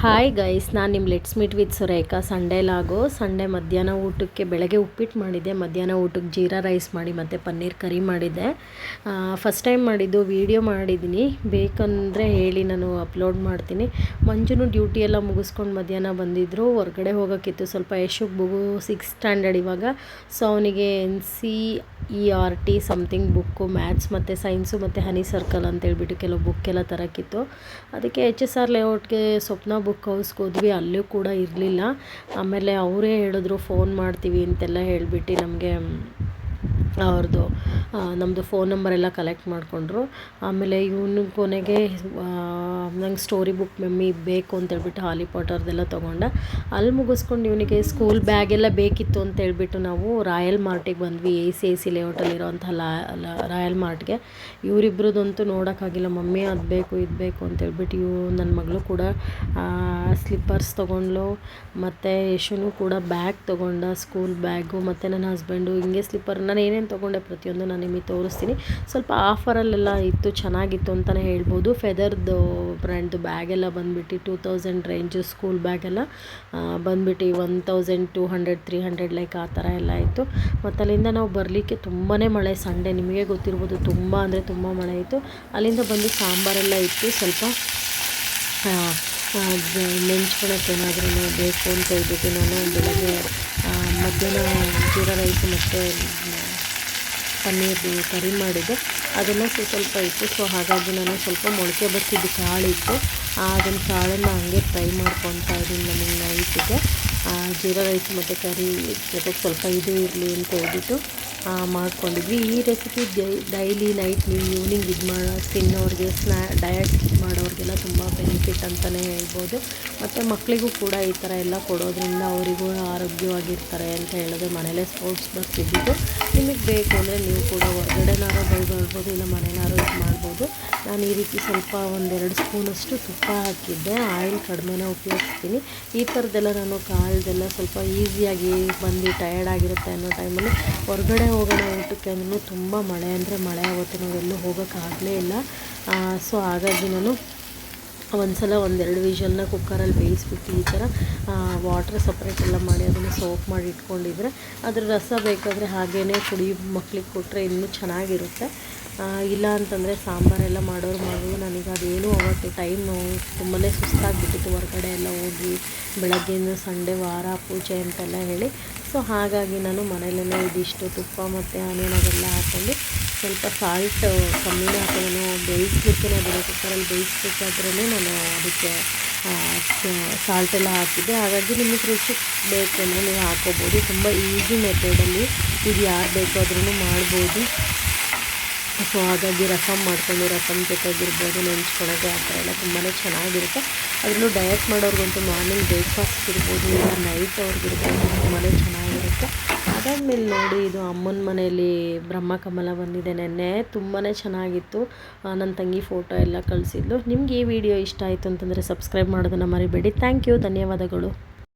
Hi guys, ನಾನು ನಿಮ್ಮ let's meet with Surekha. Sunday ಲಾಗು. ಸಂಡೇ ಮಧ್ಯಾಹ್ನ ಊಟಕ್ಕೆ ಬೆಳಗ್ಗೆ ಉಪ್ಪಿಟ್ಟು ಮಾಡಿದ್ದೆ, ಮಧ್ಯಾಹ್ನ ಊಟಕ್ಕೆ ಜೀರಾ ರೈಸ್ ಮಾಡಿ ಮತ್ತು ಪನ್ನೀರ್ ಕರಿ ಮಾಡಿದ್ದೆ. ಫಸ್ಟ್ ಟೈಮ್ ಮಾಡಿದ್ದು, ವೀಡಿಯೋ ಮಾಡಿದ್ದೀನಿ, ಬೇಕಂದರೆ ಹೇಳಿ ನಾನು ಅಪ್ಲೋಡ್ ಮಾಡ್ತೀನಿ. ಮಂಜುನು ಡ್ಯೂಟಿ ಎಲ್ಲ ಮುಗಿಸ್ಕೊಂಡು ಮಧ್ಯಾಹ್ನ ಬಂದಿದ್ದರು. ಹೊರಗಡೆ ಹೋಗೋಕ್ಕಿತ್ತು ಸ್ವಲ್ಪ. ಯಶುಗೆ 6th ಸ್ಟ್ಯಾಂಡರ್ಡ್ ಇವಾಗ. ಸೊ ಅವನಿಗೆ NCERT ಸಮಥಿಂಗ್ ಬುಕ್ಕು, ಮ್ಯಾಥ್ಸ್ ಮತ್ತು ಸೈನ್ಸು ಮತ್ತು ಹನಿ ಸರ್ಕಲ್ ಅಂತೇಳ್ಬಿಟ್ಟು ಕೆಲವು ಬುಕ್ಕೆಲ್ಲ ತರೋಕ್ಕಿತ್ತು. ಅದಕ್ಕೆ HSR ಲೇಔಟ್ಗೆ ಸ್ವಪ್ನ ಬುಕ್ ಹೌಸ್ಗೆ ಹೋದ್ವಿ. ಅಲ್ಲೂ ಕೂಡ ಇರಲಿಲ್ಲ. ಆಮೇಲೆ ಅವರೇ ಹೇಳಿದ್ರು ಫೋನ್ ಮಾಡ್ತೀವಿ ಅಂತೆಲ್ಲ ಹೇಳಿಬಿಟ್ಟು ನಮಗೆ ಅವ್ರದ್ದು ನಮ್ಮದು ಫೋನ್ ನಂಬರೆಲ್ಲ ಕಲೆಕ್ಟ್ ಮಾಡಿಕೊಂಡ್ರು. ಆಮೇಲೆ ಇವನು ಕೊನೆಗೆ ನಂಗೆ ಸ್ಟೋರಿ ಬುಕ್ ಮಮ್ಮಿ ಬೇಕು ಅಂತೇಳ್ಬಿಟ್ಟು ಹಾಲಿ ಪಾಟರ್ದೆಲ್ಲ ತೊಗೊಂಡ. ಅಲ್ಲಿ ಮುಗಿಸ್ಕೊಂಡು ಇವನಿಗೆ ಸ್ಕೂಲ್ ಬ್ಯಾಗೆಲ್ಲ ಬೇಕಿತ್ತು ಅಂತೇಳ್ಬಿಟ್ಟು ನಾವು ರಾಯಲ್ ಮಾರ್ಟಿಗೆ ಬಂದ್ವಿ. AC ಲೇಔಟಲ್ಲಿರೋಂಥ ರಾಯಲ್ ಮಾರ್ಟ್ಗೆ. ಇವರಿಬ್ರದಂತೂ ನೋಡೋಕ್ಕಾಗಿಲ್ಲ. ಮಮ್ಮಿ ಅದು ಬೇಕು ಇದು ಬೇಕು ಅಂತೇಳ್ಬಿಟ್ಟು ನನ್ನ ಮಗಳು ಕೂಡ ಸ್ಲಿಪ್ಪರ್ಸ್ ತೊಗೊಂಡ್ಲು. ಮತ್ತು ಯಶುನು ಕೂಡ ಬ್ಯಾಗ್ ತೊಗೊಂಡ, ಸ್ಕೂಲ್ ಬ್ಯಾಗು. ಮತ್ತು ನನ್ನ ಹಸ್ಬೆಂಡು ಹಿಂಗೆ ಸ್ಲಿಪ್ಪರ್. ನಾನು ಏನೇನು ತೊಗೊಂಡೆ ಪ್ರತಿಯೊಂದು ನಾನು ನಿಮಗೆ ತೋರಿಸ್ತೀನಿ. ಸ್ವಲ್ಪ ಆಫರಲ್ಲೆಲ್ಲ ಇತ್ತು, ಚೆನ್ನಾಗಿತ್ತು ಅಂತಲೇ ಹೇಳ್ಬೋದು. ಫೆದರ್ದು ಬ್ರ್ಯಾಂಡ್ದು ಬ್ಯಾಗೆಲ್ಲ ಬಂದುಬಿಟ್ಟು 2000 ರೇಂಜು. ಸ್ಕೂಲ್ ಬ್ಯಾಗೆಲ್ಲ ಬಂದುಬಿಟ್ಟು 1200 300 ಲೈಕ್ ಆ ಥರ ಎಲ್ಲ ಇತ್ತು. ಮತ್ತು ಅಲ್ಲಿಂದ ನಾವು ಬರಲಿಕ್ಕೆ ತುಂಬಾ ಮಳೆ. ಸಂಡೇ ನಿಮಗೆ ಗೊತ್ತಿರ್ಬೋದು, ತುಂಬ ಅಂದರೆ ತುಂಬ ಮಳೆ ಇತ್ತು. ಅಲ್ಲಿಂದ ಬಂದು ಸಾಂಬಾರೆಲ್ಲ ಇತ್ತು. ಸ್ವಲ್ಪ ನೆಂಚ್ಕೊಳಕ್ಕೆ ಏನಾದ್ರೂ ಬೇಕು ಅಂತ ಹೇಳ್ಬಿಟ್ಟು ನಾನು ಬೆಳಗ್ಗೆ ಮಧ್ಯಾಹ್ನ ಜೀರಾ ರೈಸು ಮತ್ತು ಪನ್ನೀರ್ದು ಕರಿ ಮಾಡಿದ್ದೆ. ಅದನ್ನು ಸ್ವಲ್ಪ ಇತ್ತು. ಸೊ ಹಾಗಾಗಿ ನಾನು ಸ್ವಲ್ಪ ಮೊಳಕೆ ಬರ್ತಿದ್ದು ಕಾಳಿತ್ತು, ಅದನ್ನು ಕಾಳನ್ನು ಹಂಗೆ ಫ್ರೈ ಮಾಡ್ಕೊತಾ ಇದ್ದೀನಿ ನಮಗೆ ನೈಟಿಗೆ. ಜೀರಾ ರೈಸ್ ಮತ್ತು ಕರಿ ಜೊತೆಗೆ ಸ್ವಲ್ಪ ಇದು ಇರಲಿ ಅಂತ ಹೇಳ್ಬಿಟ್ಟು ಮಾಡ್ಕೊಂಡಿದ್ವಿ. ಈ ರೆಸಿಪಿ ಡೈಲಿ ನೈಟ್ ನೀವು ಈವ್ನಿಂಗ್ ಇದು ತಿನ್ನೋರಿಗೆ, ಡಯಟ್ ಮಾಡೋರಿಗೆಲ್ಲ ತುಂಬ ಬೆನಿಫಿಟ್ ಅಂತಲೇ ಹೇಳ್ಬೋದು. ಮತ್ತು ಮಕ್ಕಳಿಗೂ ಕೂಡ ಈ ಥರ ಎಲ್ಲ ಕೊಡೋದ್ರಿಂದ ಅವರಿಗೂ ಆರೋಗ್ಯವಾಗಿರ್ತಾರೆ ಅಂತ ಹೇಳಿದ್ರೆ ಮನೇಲೇ ಸ್ಪೋರ್ಟ್ಸ್ ಬರ್ತಿದ್ದಿದ್ದು. ನಿಮಗೆ ಬೇಕು ಅಂದರೆ ನೀವು ಕೂಡ ಹೊರಗಡೆನಾರು ಬೈಬರ್ಬೋದು, ಇಲ್ಲ ಮನೆಯಲ್ಲಾರು ಇದು ಮಾಡ್ಬೋದು. ನಾನು ಈ ರೀತಿ ಸ್ವಲ್ಪ 1-2 ಸ್ಪೂನಷ್ಟು ತುಪ್ಪ ಹಾಕಿದ್ದೆ. ಆಯಿಲ್ ಕಡಿಮೆನೇ ಉಪಯೋಗಿಸ್ತೀನಿ. ಈ ಥರದ್ದೆಲ್ಲ ನಾನು ಕಾಳ್ದೆಲ್ಲ ಸ್ವಲ್ಪ ಈಸಿಯಾಗಿ ಬಂದು ಟಯರ್ಡ್ ಆಗಿರುತ್ತೆ ಅನ್ನೋ ಟೈಮಲ್ಲಿ ಹೊರಗಡೆ ಹೋಗೋಣ ಊಟಕ್ಕೆ ಅಂದ್ರೂ ತುಂಬ ಮಳೆ ಅಂದರೆ ಮಳೆ. ಆವತ್ತು ನಾವೆಲ್ಲೂ ಹೋಗೋಕ್ಕಾಗಲೇ ಇಲ್ಲ. ಸೊ ಹಾಗಾಗಿ ನಾನು ಒಂದ್ಸಲ 1-2 ವಿಷಲ್ನ ಕುಕ್ಕರಲ್ಲಿ ಬೇಯಿಸ್ಬಿಟ್ಟು ಈ ಥರ ವಾಟ್ರ್ ಸಪ್ರೇಟ್ ಎಲ್ಲ ಮಾಡಿ ಅದನ್ನು ಸೋಪ್ ಮಾಡಿ ಇಟ್ಕೊಂಡಿದ್ರೆ ಅದ್ರ ರಸ ಬೇಕಾದರೆ ಹಾಗೇ ಮಕ್ಳಿಗೆ ಕೊಟ್ಟರೆ ಇನ್ನೂ ಚೆನ್ನಾಗಿರುತ್ತೆ. ಇಲ್ಲ ಅಂತಂದರೆ ಸಾಂಬಾರೆಲ್ಲ ಮಾಡೋರು ನನಗೆ ಅದೇನು ಅವತ್ತು ಟೈಮು ತುಂಬಾ ಸುಸ್ತಾಗಿಬಿಟ್ಟಿತ್ತು. ಹೊರಗಡೆ ಎಲ್ಲ ಹೋಗಿ ಬೆಳಗ್ಗೆಯಿಂದ ಸಂಡೇ ವಾರ ಪೂಜೆ ಅಂತೆಲ್ಲ ಹೇಳಿ. ಸೊ ಹಾಗಾಗಿ ನಾನು ಮನೇಲೇ ಇದಿಷ್ಟು ತುಪ್ಪ ಮತ್ತು ಆನಿಯನ್ ಅದೆಲ್ಲ ಹಾಕ್ಕೊಂಡು ಸ್ವಲ್ಪ ಸಾಲ್ಟ್ ಕಮ್ಮಿನೇ ಹಾಕಿ ನಾನು ಬೇಯಿಸ್ಲಿಕ್ಕೆ ಅದನ್ನು ಕುಕ್ಕರಲ್ಲಿ ಬೇಯಿಸ್ಬೇಕಾದ್ರೇ ನಾನು ಅದಕ್ಕೆ ಸಾಲ್ಟೆಲ್ಲ ಹಾಕಿದ್ದೆ. ಹಾಗಾಗಿ ನಿಮಗೆ ರುಚಿ ಬೇಕು ಅಂದರೆ ನೀವು ಹಾಕ್ಕೋಬೋದು. ತುಂಬ ಈಸಿ ಮೆಥಡಲ್ಲಿ ಇದು ಯಾರು ಬೇಕಾದ್ರೂ ಮಾಡ್ಬೋದು. ಸೊ ಹಾಗಾಗಿ ರಸಮ್ ಮಾಡಿಕೊಂಡು ರಸಮ್ ಜೊತೆಗಿರ್ಬೋದು, ನೆಂಚ್ಕೊಳಕ್ಕೆ ಆ ಥರ ಎಲ್ಲ ತುಂಬಾ ಚೆನ್ನಾಗಿರುತ್ತೆ. ಅದರಲ್ಲೂ ಡಯಟ್ ಮಾಡೋರಿಗಂತೂ ಮಾರ್ನಿಂಗ್ ಬ್ರೇಕ್ಫಾಸ್ಟ್ ಇರ್ಬೋದು, ಇಲ್ಲ ನೈಟ್ ಅವ್ರಿಗಿರ್ಬೋದು, ತುಂಬಾ ಚೆನ್ನಾಗಿರುತ್ತೆ. ಅದಾದಮೇಲೆ ನೋಡಿ, ಇದು ಅಮ್ಮನ ಮನೆಯಲ್ಲಿ ಬ್ರಹ್ಮಕಮಲ ಬಂದಿದೆ ನೆನ್ನೆ. ತುಂಬಾ ಚೆನ್ನಾಗಿತ್ತು. ನನ್ನ ತಂಗಿ ಫೋಟೋ ಎಲ್ಲ ಕಳಿಸಿದ್ಲು. ನಿಮ್ಗೆ ಈ ವಿಡಿಯೋ ಇಷ್ಟ ಆಯಿತು ಅಂತಂದರೆ ಸಬ್ಸ್ಕ್ರೈಬ್ ಮಾಡೋದನ್ನು ಮರಿಬೇಡಿ. ಥ್ಯಾಂಕ್ ಯು, ಧನ್ಯವಾದಗಳು.